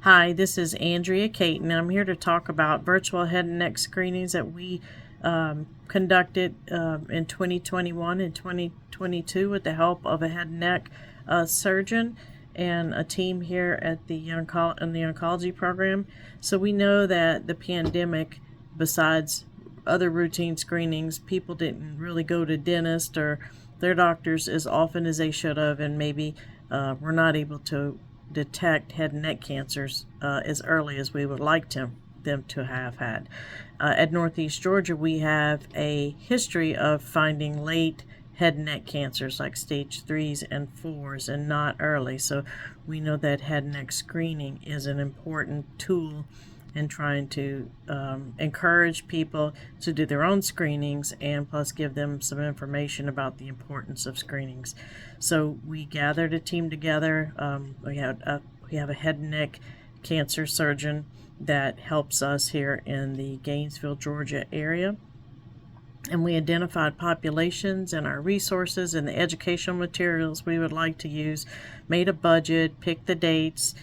Hi, this is Andrea Caton, and I'm here to talk about virtual head and neck screenings that we conducted in 2021 and 2022 with the help of a head and neck surgeon and a team here at the in the oncology program. So we know that the pandemic, besides other routine screenings, people didn't really go to dentists or their doctors as often as they should have, and maybe were not able to detect head and neck cancers as early as we would like them to have had. At Northeast Georgia, we have a history of finding late head and neck cancers like stage 3s and 4s and not early. So we know that head and neck screening is an important tool in trying to encourage people to do their own screenings and plus give them some information about the importance of screenings. So we gathered a team together. We have a head and neck cancer surgeon that helps us here in the Gainesville, Georgia area. And we identified populations and our resources and the educational materials we would like to use, made a budget, picked the dates,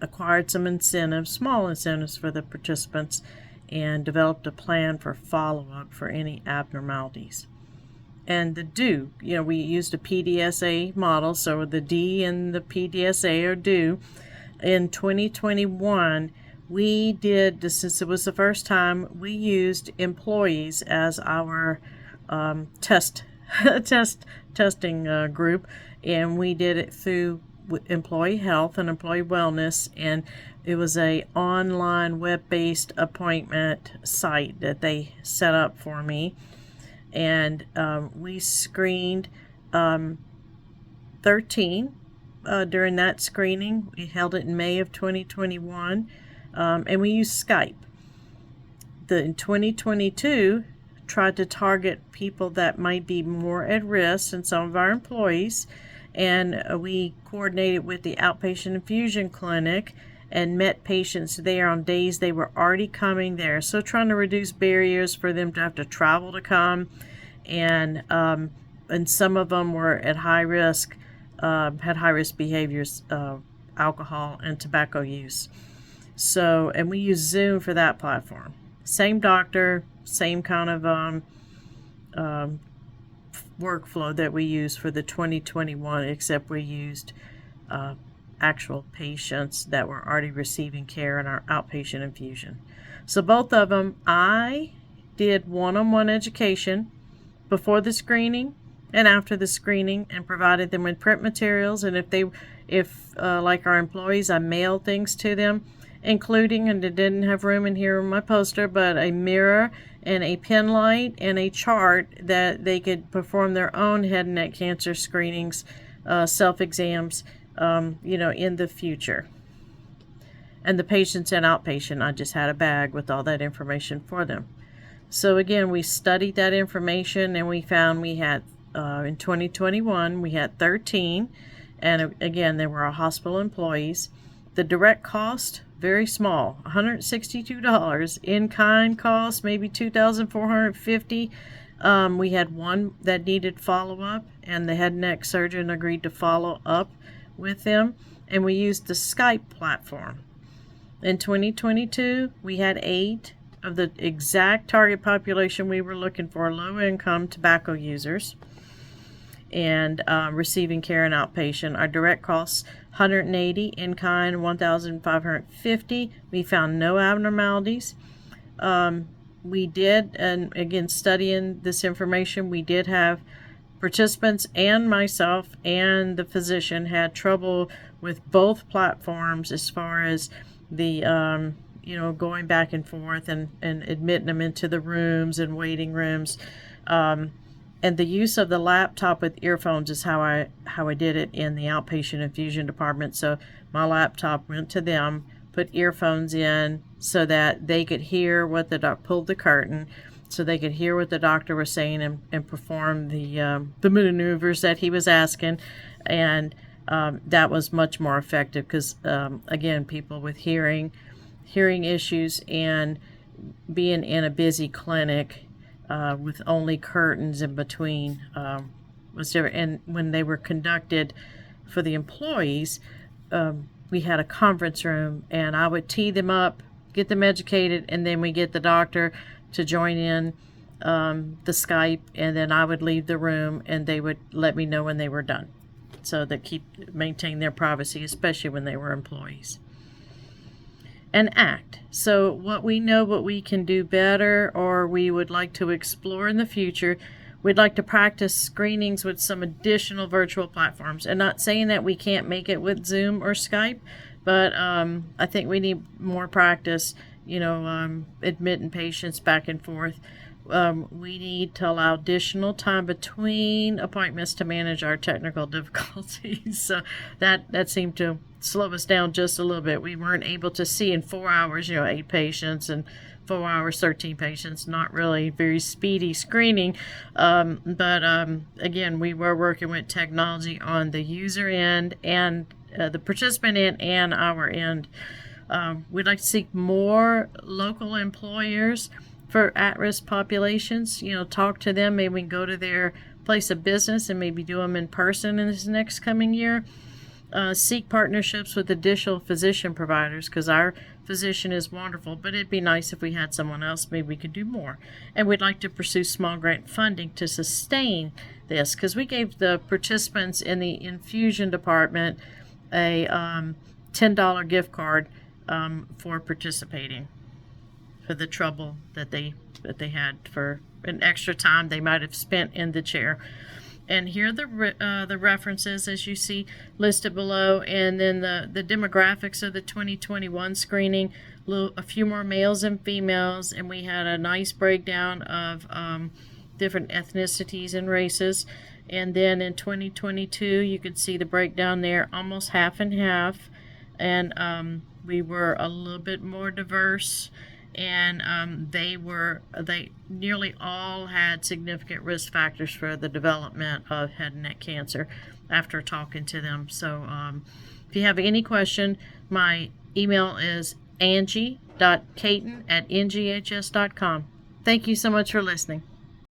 acquired some incentives, small incentives for the participants, and developed a plan for follow-up for any abnormalities. And the do, we used a PDSA model, so the D and the PDSA are due. In 2021, we did, since it was the first time, we used employees as our testing group, and we did it through employee health and employee wellness, and it was a online web-based appointment site that they set up for me, and we screened 13 during that screening. We held it in May of 2021, and we used Skype. In 2022 tried to target people that might be more at risk than some of our employees, and we coordinated with the outpatient infusion clinic and met patients there on days they were already coming there. So trying to reduce barriers for them to have to travel to come, and some of them were at high risk, had high risk behaviors, alcohol and tobacco use. So, and we use Zoom for that platform. Same doctor, same kind of workflow that we used for the 2021, except we used actual patients that were already receiving care in our outpatient infusion. So both of them, I did one-on-one education before the screening and after the screening, and provided them with print materials. And if like our employees, I mailed things to them, including, and it didn't have room in here in my poster, but a mirror and a pen light and a chart that they could perform their own head and neck cancer screenings, self-exams, in the future. And the patients and outpatient, I just had a bag with all that information for them. So again, we studied that information, and we found we had, in 2021, we had 13, and again, they were our hospital employees. The direct cost, very small, $162. In-kind cost, maybe $2,450. We had one that needed follow-up, and the head and neck surgeon agreed to follow up with them, and we used the Skype platform. In 2022, we had 8 of the exact target population we were looking for, low-income tobacco users, and receiving care in outpatient. Our direct costs, $180, in-kind, $1,550. We found no abnormalities. We did, and again, studying this information, we did have participants and myself and the physician had trouble with both platforms as far as the going back and forth and admitting them into the rooms and waiting rooms. And the use of the laptop with earphones is how I did it in the outpatient infusion department. So my laptop went to them, put earphones in so that they could hear what the doctor pulled the curtain, so they could hear what the doctor was saying and perform the maneuvers that he was asking. And that was much more effective because, again, people with hearing issues and being in a busy clinic with only curtains in between was different. And when they were conducted for the employees, we had a conference room, and I would tee them up, get them educated, and then we get the doctor to join in the Skype, and then I would leave the room, and they would let me know when they were done, so that maintain their privacy, especially when they were employees. And ACT. So what we know what we can do better, or we would like to explore in the future. We'd like to practice screenings with some additional virtual platforms. And not saying that we can't make it with Zoom or Skype, but I think we need more practice, admitting patients back and forth. We need to allow additional time between appointments to manage our technical difficulties. So that seemed to slow us down just a little bit. We weren't able to see in 4 hours, 8 patients, and 4 hours, 13 patients. Not really very speedy screening. But again, we were working with technology on the user end and the participant end and our end. We'd like to seek more local employers for at-risk populations. Talk to them. Maybe we can go to their place of business and maybe do them in person in this next coming year. Seek partnerships with additional physician providers, because our physician is wonderful, but it'd be nice if we had someone else. Maybe we could do more. And we'd like to pursue small grant funding to sustain this, because we gave the participants in the infusion department a $10 gift card for participating, for the trouble that they had, for an extra time they might have spent in the chair. And here are the references, as you see listed below, and then the demographics of the 2021 screening. A few more males and females, and we had a nice breakdown of different ethnicities and races. And then in 2022, you could see the breakdown there, almost half and half, and we were a little bit more diverse. And they nearly all had significant risk factors for the development of head and neck cancer after talking to them. So if you have any question, my email is angie.caton@nghs.com. Thank you so much for listening.